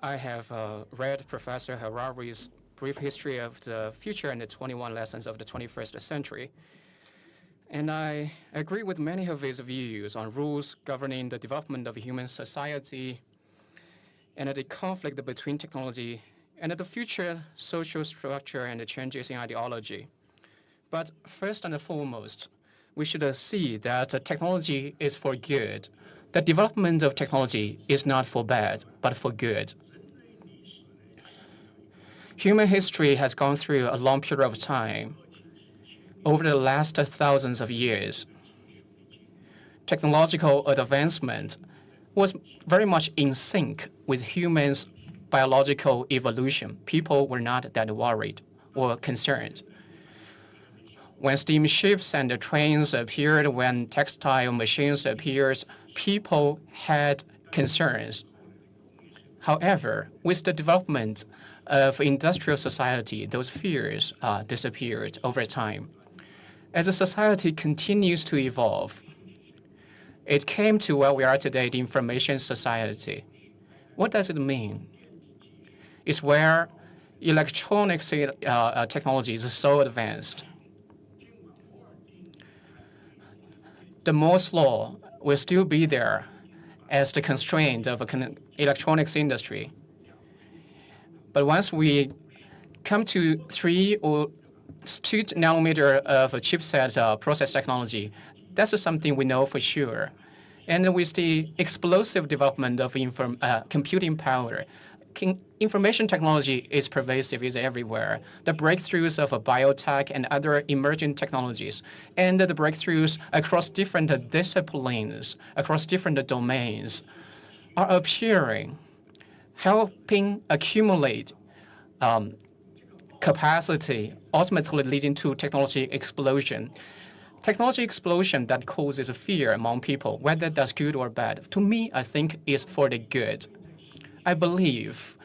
I have read Professor Harari's Brief History of the Future and the 21 Lessons of the 21st Century. And I agree with many of his views on rules governing the development of human society and the conflict between technology and the future social structure and the changes in ideology. But first and foremost, we should see that technology is for good. The development of technology is not for bad, but for good. Human history has gone through a long period of time. Over the last thousands of years, technological advancement was very much in sync with humans' biological evolution. People were not that worried or concerned. When steamships and trains appeared, when textile machines appeared, people had concerns. However, with the development of industrial society, those fears disappeared over time. As a society continues to evolve, it came to where we are today, the information society. What does it mean? It's where electronics technology is so advanced. The Moore's law will still be there as the constraint of an electronics industry. But once we come to 3 or 2 nanometer of a chipset process technology, that's something we know for sure. And with the explosive development of computing power, information technology is pervasive, is everywhere. The breakthroughs of biotech and other emerging technologies, and the breakthroughs across different disciplines, across different domains, are appearing, helping accumulate capacity, ultimately leading to technology explosion. Technology explosion that causes fear among people, whether that's good or bad, to me, I think is for the good. I believe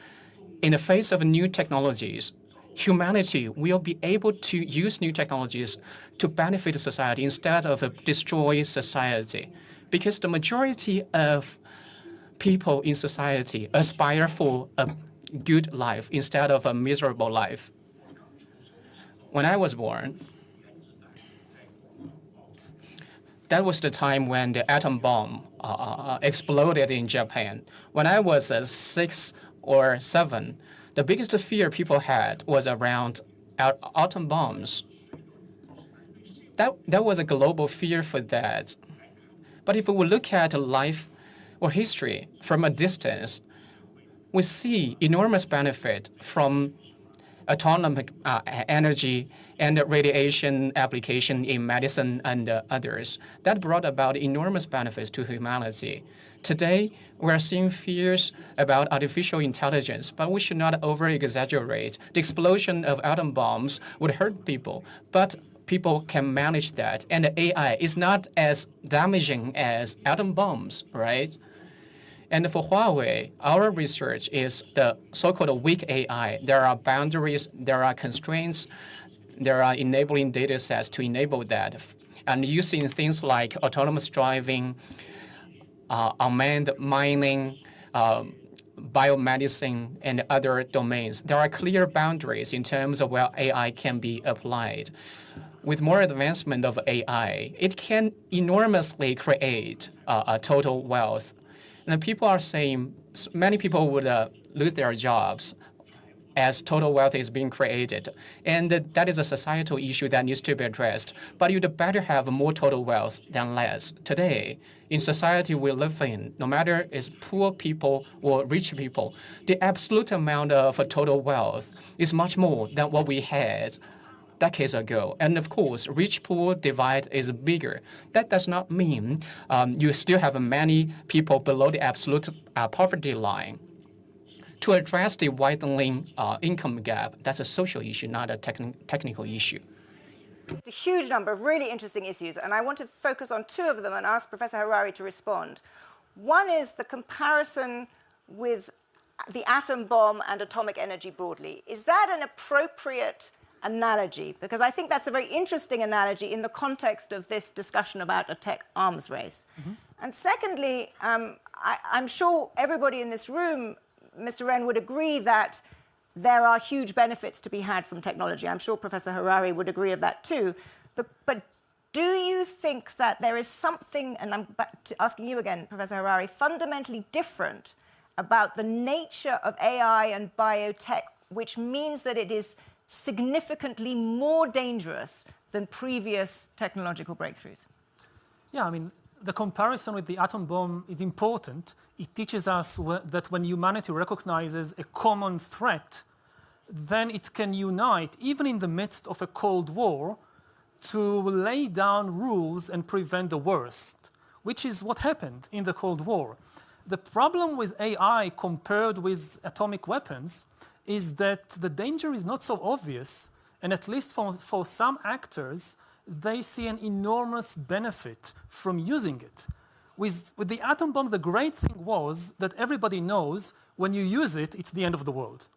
in the face of new technologies, humanity will be able to use new technologies to benefit society instead of destroy society. Because the majority of people in society aspire for a good life instead of a miserable life. When I was born, that was the time when the atom bomb exploded in Japan. When I was 6 or 7, the biggest fear people had was around atom bombs. That was a global fear for that. But if we look at life or history from a distance, we see enormous benefit from atomic energy and radiation application in medicine and others. That brought about enormous benefits to humanity. Today, we are seeing fears about artificial intelligence, but we should not over-exaggerate. The explosion of atom bombs would hurt people, but people can manage that. And AI is not as damaging as atom bombs, right? And for Huawei, our research is the so-called weak AI. There are boundaries, there are constraints, there are enabling data sets to enable that. And using things like autonomous driving, unmanned mining, biomedicine, and other domains, there are clear boundaries in terms of where AI can be applied. With more advancement of AI, it can enormously create a total wealth. And people are saying many people would lose their jobs as total wealth is being created. And that is a societal issue that needs to be addressed. But you'd better have more total wealth than less. Today, in society we live in, no matter it's poor people or rich people, the absolute amount of total wealth is much more than what we had decades ago. And of course, rich-poor divide is bigger. That does not mean you still have many people below the absolute poverty line. To address the widening income gap, that's a social issue, not a technical issue. A huge number of really interesting issues, and I want to focus on 2 of them and ask Professor Harari to respond. One is the comparison with the atom bomb and atomic energy broadly. Is that an appropriate analogy? Because I think that's a very interesting analogy in the context of this discussion about a tech arms race. And secondly, I'm sure everybody in this room Mr. Ren would agree that there are huge benefits to be had from technology. I'm sure Professor Harari would agree of that too. But do you think that there is something, and I'm back to asking you again, Professor Harari, fundamentally different about the nature of AI and biotech, which means that it is significantly more dangerous than previous technological breakthroughs? Yeah, I mean, the comparison with the atom bomb is important. It teaches us that when humanity recognizes a common threat, then it can unite, even in the midst of a Cold War, to lay down rules and prevent the worst, which is what happened in the Cold War. The problem with AI compared with atomic weapons is that the danger is not so obvious, and at least for some actors, they see an enormous benefit from using it. With the atom bomb, the great thing was that everybody knows when you use it, it's the end of the world.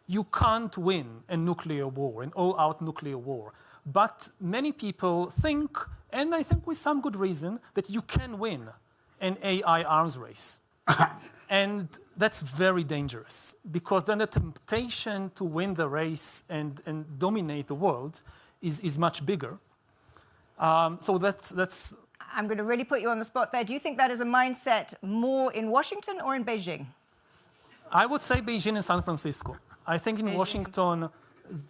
You can't win a nuclear war, an all-out nuclear war. But many people think, and I think with some good reason, that you can win an AI arms race. And that's very dangerous, because then the temptation to win the race and dominate the world is much bigger. So that's... I'm going to really put you on the spot there. Do you think that is a mindset more in Washington or in Beijing? I would say Beijing and San Francisco. I think in Washington,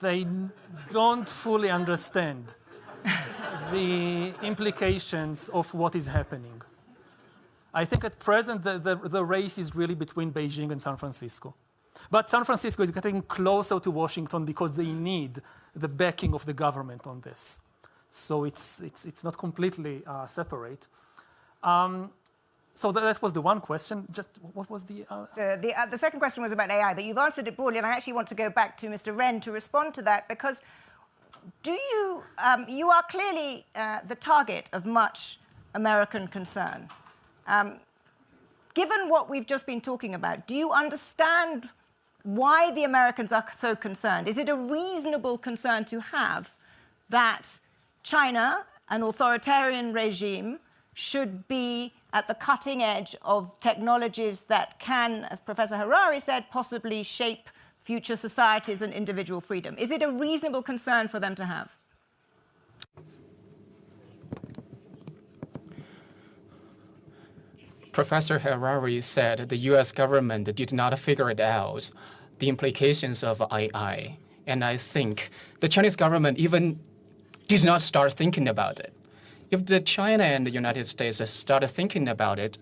they don't fully understand the implications of what is happening. I think at present, the race is really between Beijing and San Francisco. But San Francisco is getting closer to Washington because they need the backing of the government on this. So it's not completely separate. So that was the one question. Just what was the... The second question was about AI, but you've answered it broadly, and I actually want to go back to Mr. Ren to respond to that, because do you... you are clearly the target of much American concern. Given what we've just been talking about, do you understand why the Americans are so concerned? Is it a reasonable concern to have that China, an authoritarian regime, should be at the cutting edge of technologies that can, as Professor Harari said, possibly shape future societies and individual freedom? Is it a reasonable concern for them to have? Professor Harari said the US government did not figure it out, the implications of AI. And I think the Chinese government even did not start thinking about it. If the China and the United States started thinking about it,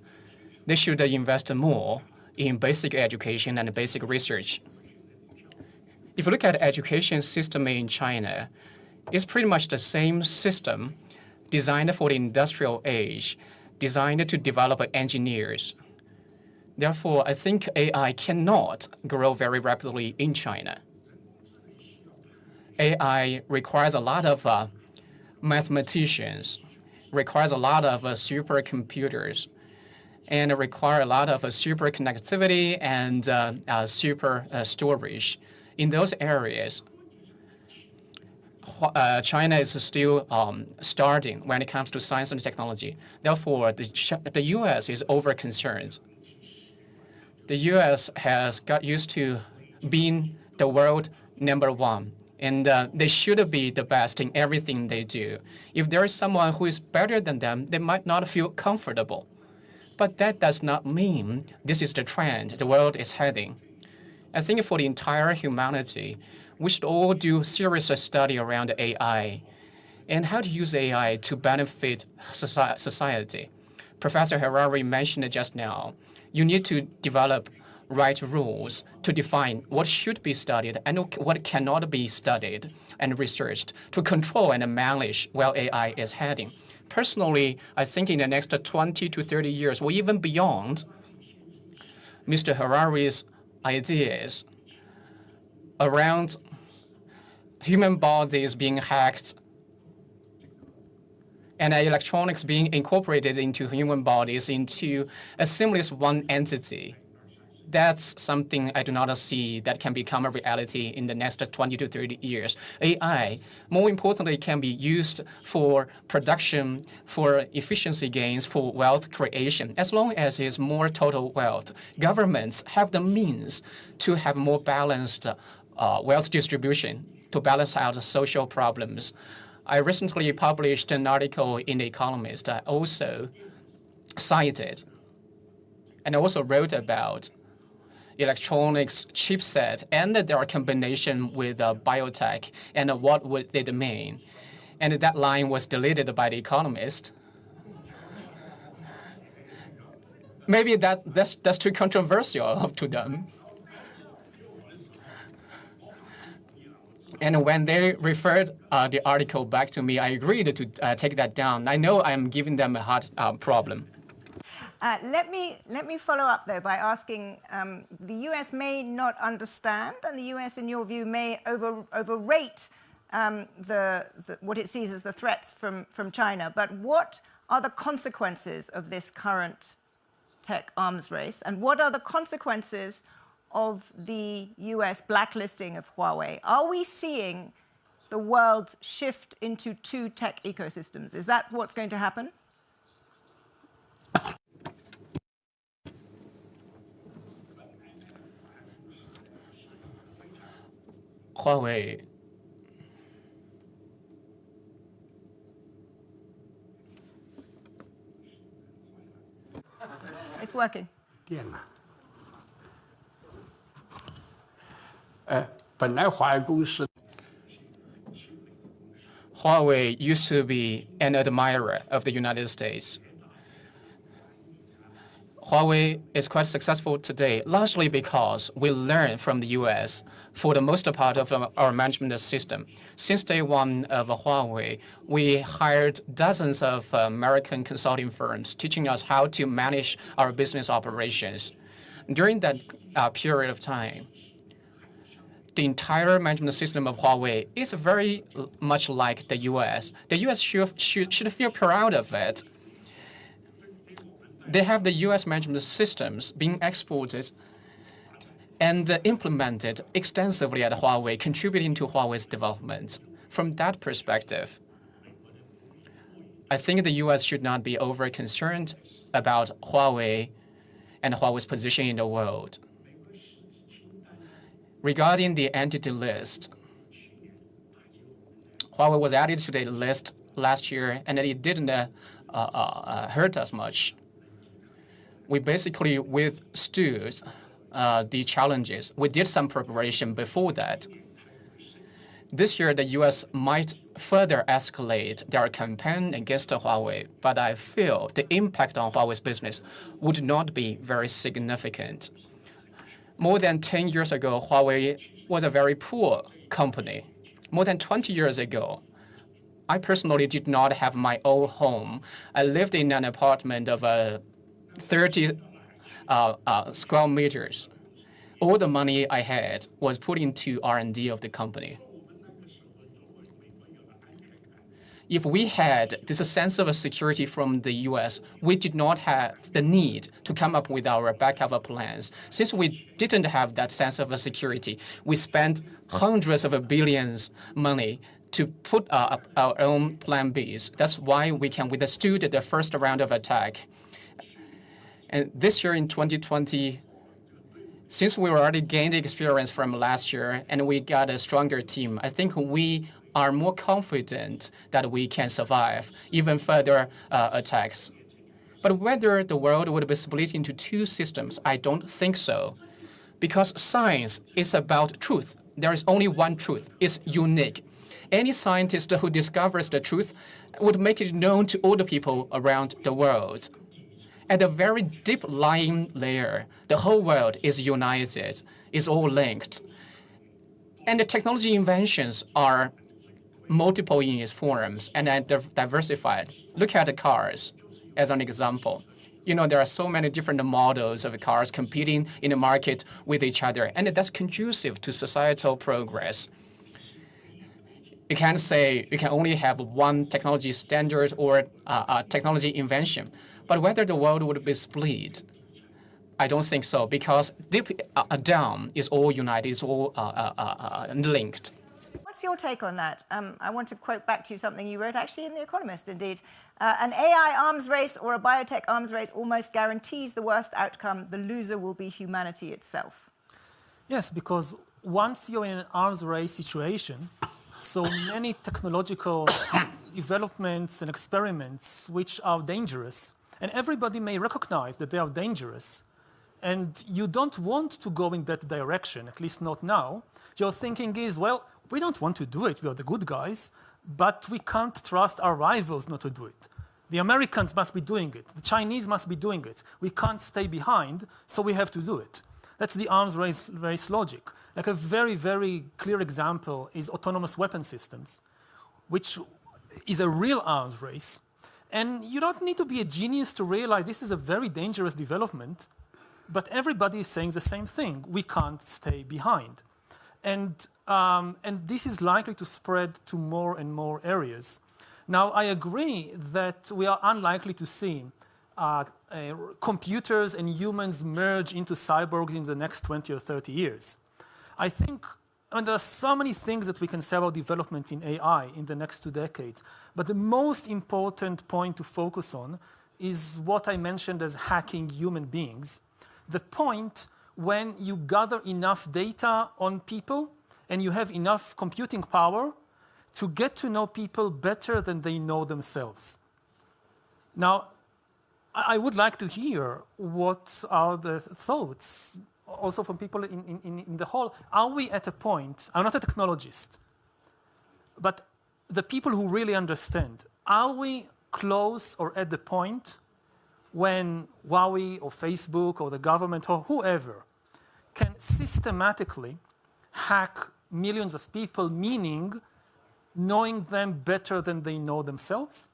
they should invest more in basic education and basic research. If you look at the education system in China, it's pretty much the same system designed for the industrial age, designed to develop engineers. Therefore, I think AI cannot grow very rapidly in China. AI requires a lot of mathematicians, requires a lot of supercomputers, and require a lot of super connectivity and super storage. In those areas, China is still starting when it comes to science and technology. Therefore, the U.S. is over-concerned. The U.S. has got used to being the world #1. And they should be the best in everything they do. If there is someone who is better than them, they might not feel comfortable. But that does not mean this is the trend the world is heading. I think for the entire humanity, we should all do serious study around AI and how to use AI to benefit society. Professor Harari mentioned just now, you need to develop right rules to define what should be studied and what cannot be studied and researched to control and manage where AI is heading. Personally, I think in the next 20 to 30 years, or even beyond, Mr. Harari's ideas around human bodies being hacked and electronics being incorporated into human bodies into a seamless one entity, that's something I do not see that can become a reality in the next 20 to 30 years. AI, more importantly, can be used for production, for efficiency gains, for wealth creation. As long as it's more total wealth, governments have the means to have more balanced wealth distribution to balance out social problems. I recently published an article in The Economist. I also cited and also wrote about electronics chipset and their combination with biotech and what would it mean. And that line was deleted by The Economist. Maybe that's too controversial to them. And when they referred the article back to me, I agreed to take that down. I know I'm giving them a hard problem. Let me follow up, though, by asking, the US may not understand, and the US, in your view, may overrate what it sees as the threats from China. But what are the consequences of this current tech arms race? And what are the consequences of the US blacklisting of Huawei? Are we seeing the world shift into two tech ecosystems? Is that what's going to happen? Huawei It's working. Huawei used to be an admirer of the United States. Huawei is quite successful today, largely because we learned from the US for the most part of our management system. Since day one of Huawei, we hired dozens of American consulting firms teaching us how to manage our business operations. During that period of time, the entire management system of Huawei is very much like the US. The US should feel proud of it. They have the US management systems being exported and implemented extensively at Huawei, contributing to Huawei's development. From that perspective, I think the US should not be over concerned about Huawei and Huawei's position in the world. Regarding the entity list, Huawei was added to the list last year, and it didn't hurt us much. We basically withstood the challenges. We did some preparation before that. This year, the US might further escalate their campaign against Huawei, but I feel the impact on Huawei's business would not be very significant. More than 10 years ago, Huawei was a very poor company. More than 20 years ago, I personally did not have my own home. I lived in an apartment of 30 square meters. All the money I had was put into R&D of the company. If we had this sense of security from the US, we did not have the need to come up with our backup plans. Since we didn't have that sense of security, we spent hundreds of billions money to put up our own plan Bs. That's why we can withstood the first round of attack. And this year in 2020, since we already gained experience from last year and we got a stronger team, I think we are more confident that we can survive even further attacks. But whether the world would be split into two systems, I don't think so. Because science is about truth. There is only one truth. It's unique. Any scientist who discovers the truth would make it known to all the people around the world. At a very deep lying layer, the whole world is united, is all linked. And the technology inventions are multiple in its forms and diversified. Look at the cars as an example. You know, there are so many different models of cars competing in the market with each other, and that's conducive to societal progress. You can't say you can only have one technology standard or technology invention. But whether the world would be split, I don't think so, because deep down is all united, is all linked. What's your take on that? I want to quote back to you something you wrote actually in The Economist, indeed. An AI arms race or a biotech arms race almost guarantees the worst outcome. The loser will be humanity itself. Yes, because once you're in an arms race situation, so many technological developments and experiments which are dangerous, and everybody may recognize that they are dangerous, and you don't want to go in that direction, at least not now. Your thinking is, well, we don't want to do it, we are the good guys, but we can't trust our rivals not to do it. The Americans must be doing it, the Chinese must be doing it. We can't stay behind, so we have to do it. That's the arms race logic. Like a very, very clear example is autonomous weapon systems, which is a real arms race. And you don't need to be a genius to realize this is a very dangerous development, but everybody is saying the same thing. We can't stay behind. And this is likely to spread to more and more areas. Now, I agree that we are unlikely to see computers and humans merge into cyborgs in the next 20 or 30 years. I think there are so many things that we can say about development in AI in the next 2 decades, but the most important point to focus on is what I mentioned as hacking human beings. The point when you gather enough data on people and you have enough computing power to get to know people better than they know themselves. Now, I would like to hear what are the thoughts also from people in the hall. Are we at a point, I'm not a technologist, but the people who really understand, are we close or at the point when Huawei or Facebook or the government or whoever can systematically hack millions of people, meaning knowing them better than they know themselves?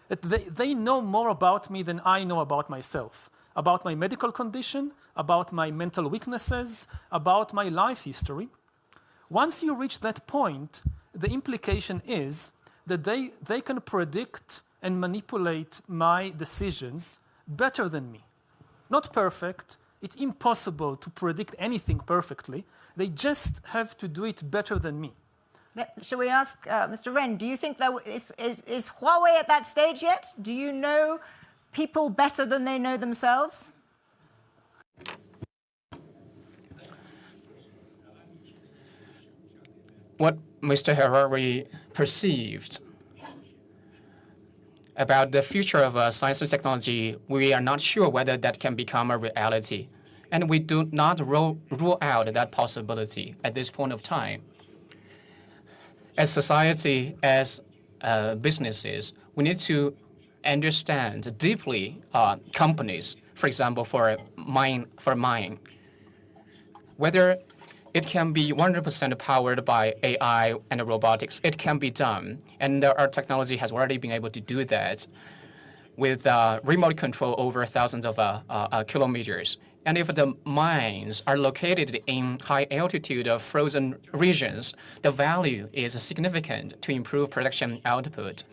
That they know more about me than I know about myself, about my medical condition, about my mental weaknesses, about my life history. Once you reach that point, the implication is that they can predict and manipulate my decisions better than me. Not perfect. It's impossible to predict anything perfectly. They just have to do it better than me. Shall we ask Mr. Ren, do you think that is Huawei at that stage yet? Do you know people better than they know themselves? What Mr. Harari perceived about the future of science and technology, we are not sure whether that can become a reality. And we do not rule out that possibility at this point of time. As society, as businesses, we need to understand deeply companies, for example, for mine, whether it can be 100% powered by AI and robotics. It can be done, and our technology has already been able to do that with remote control over thousands of kilometers. And if the mines are located in high altitude frozen regions, the value is significant to improve production output.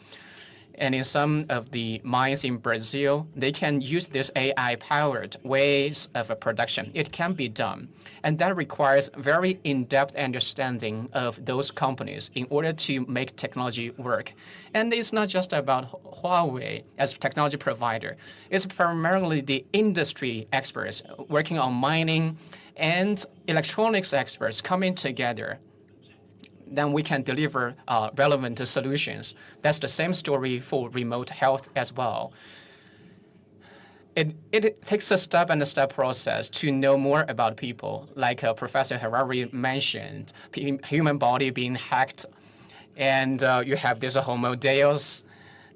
And in some of the mines in Brazil, they can use this AI-powered ways of production. It can be done. And that requires very in-depth understanding of those companies in order to make technology work. And it's not just about Huawei as a technology provider. It's primarily the industry experts working on mining and electronics experts coming together. Then we can deliver relevant solutions. That's the same story for remote health as well. It takes a step-and-step process to know more about people, like Professor Harari mentioned, human body being hacked, and you have this Homo Deus.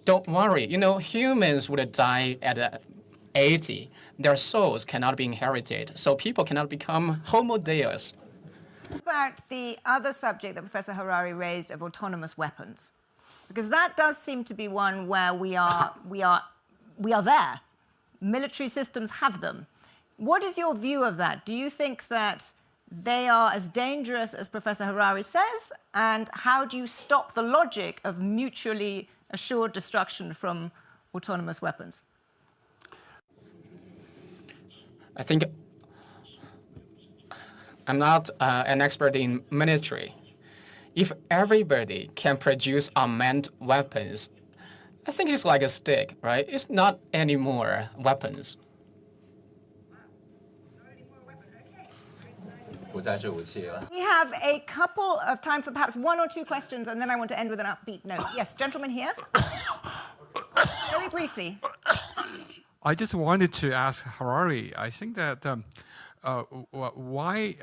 Don't worry, humans would die at 80. Their souls cannot be inherited, so people cannot become Homo Deus. What about the other subject that Professor Harari raised of autonomous weapons? Because that does seem to be one where we are there. Military systems have them. What is your view of that? Do you think that they are as dangerous as Professor Harari says? And how do you stop the logic of mutually assured destruction from autonomous weapons? I think I'm not an expert in military. If everybody can produce unmanned weapons, I think it's like a stick, right? It's not any more weapons. We have a couple of time for perhaps one or two questions, and then I want to end with an upbeat note. Yes, gentleman here. Very briefly. I just wanted to ask Harari. I think that why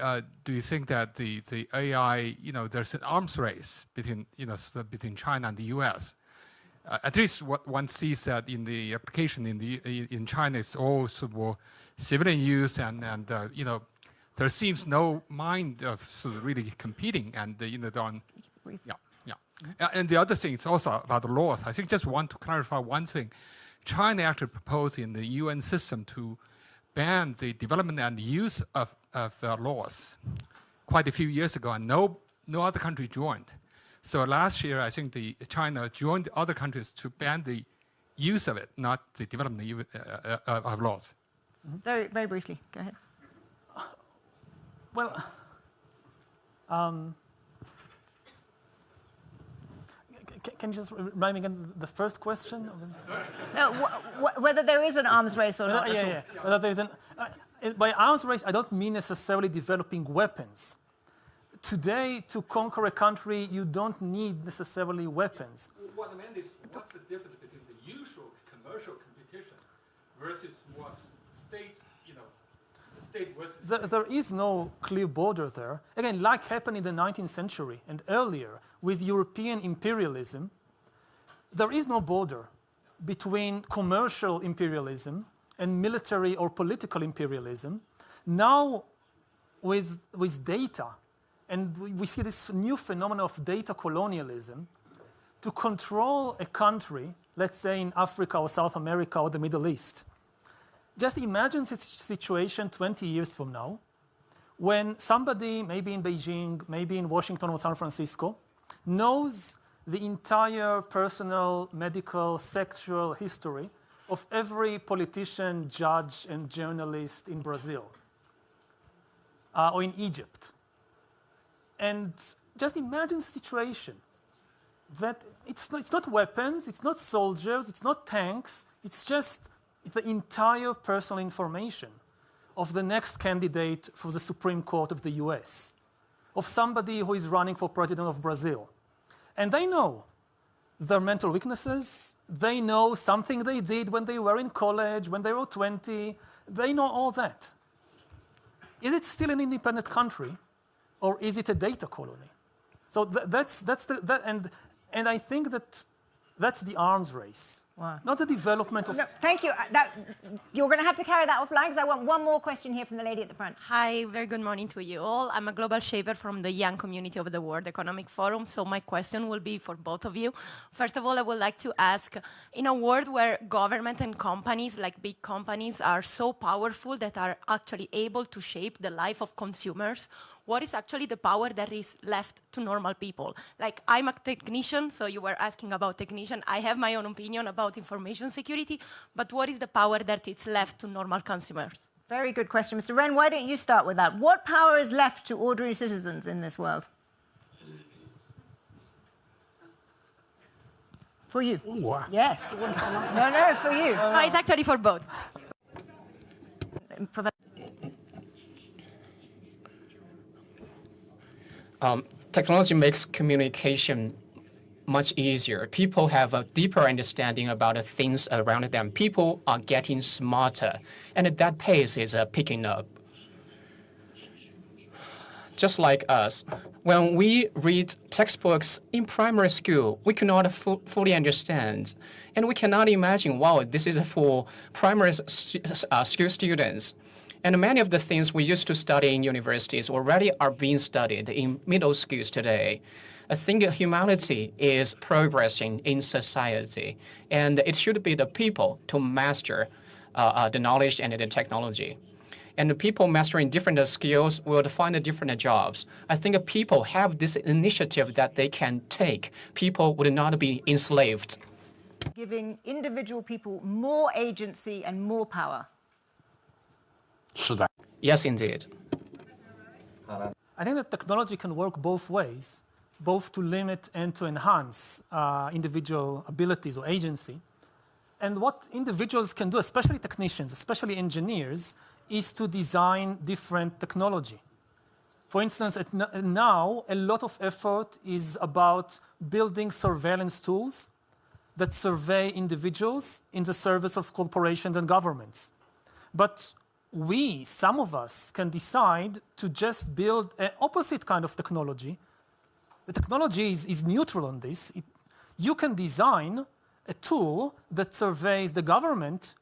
do you think that the AI, there's an arms race between, between China and the U.S. At least what one sees that in the application in China, it's all sort of civilian use, and there seems no mind of sort of really competing, and And the other thing is also about the laws. I think just want to clarify one thing. China actually proposed in the UN system to ban the development and use of laws quite a few years ago, and no other country joined. So last year, I think China joined other countries to ban the use of it, not the development of laws. Very, very briefly, go ahead. Well, can you just remind me again the first question? No, whether there is an arms race or not. Yeah. Whether there is by arms race, I don't mean necessarily developing weapons. Today, to conquer a country, you don't need necessarily weapons. What I meant is, what's the difference between the usual commercial competition versus what state, state versus... There is no clear border there. Again, like happened in the 19th century and earlier with European imperialism, there is no border between commercial imperialism and military or political imperialism. Now, with data, and we see this new phenomenon of data colonialism, to control a country, let's say in Africa or South America or the Middle East. Just imagine this situation 20 years from now, when somebody, maybe in Beijing, maybe in Washington or San Francisco, knows the entire personal, medical, sexual history of every politician, judge, and journalist in Brazil or in Egypt. And just imagine the situation that it's not weapons, it's not soldiers, it's not tanks, it's just the entire personal information of the next candidate for the Supreme Court of the US, of somebody who is running for president of Brazil. And they know their mental weaknesses, they know something they did when they were in college, when they were 20, they know all that. Is it still an independent country, or is it a data colony? So and I think that's the arms race, wow. Not the development of... No, thank you. You're going to have to carry that offline, because I want one more question here from the lady at the front. Hi, very good morning to you all. I'm a global shaper from the young community of the World Economic Forum, so my question will be for both of you. First of all, I would like to ask, in a world where government and companies, like big companies, are so powerful that are actually able to shape the life of consumers, what is actually the power that is left to normal people? Like, I'm a technician, so you were asking about technician. I have my own opinion about information security, but what is the power that is left to normal consumers? Very good question. Mr. Ren, why don't you start with that? What power is left to ordinary citizens in this world? For you. What? Yes. No, for you. No, it's actually for both. Technology makes communication much easier. People have a deeper understanding about the things around them. People are getting smarter, and that pace is picking up. Just like us, when we read textbooks in primary school, we cannot fully understand, and we cannot imagine, wow, this is for primary school students. And many of the things we used to study in universities already are being studied in middle schools today. I think humanity is progressing in society, and it should be the people to master the knowledge and the technology. And the people mastering different skills will find different jobs. I think people have this initiative that they can take. People would not be enslaved. Giving individual people more agency and more power. Yes, indeed. I think that technology can work both ways, both to limit and to enhance individual abilities or agency. And what individuals can do, especially technicians, especially engineers, is to design different technology. For instance, now a lot of effort is about building surveillance tools that survey individuals in the service of corporations and governments. But some of us, can decide to just build an opposite kind of technology. The technology is neutral on this. You can design a tool that surveys the government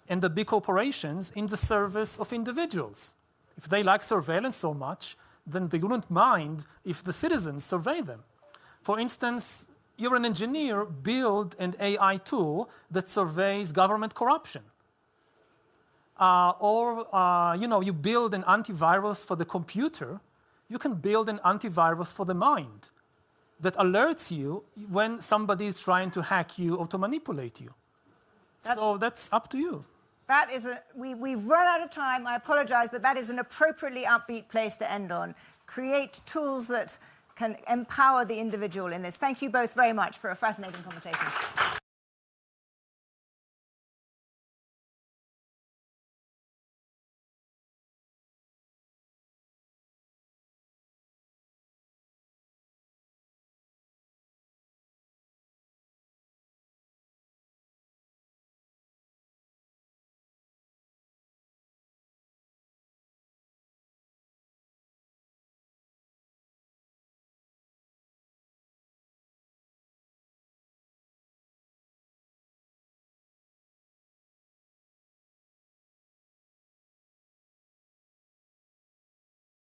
and the big corporations in the service of individuals. If they like surveillance so much, then they wouldn't mind if the citizens survey them. For instance, you're an engineer, build an AI tool that surveys government corruption. You build an antivirus for the computer, you can build an antivirus for the mind that alerts you when somebody is trying to hack you or to manipulate you. So that's up to you. That is we've run out of time. I apologize, but that is an appropriately upbeat place to end on. Create tools that can empower the individual in this. Thank you both very much for a fascinating conversation.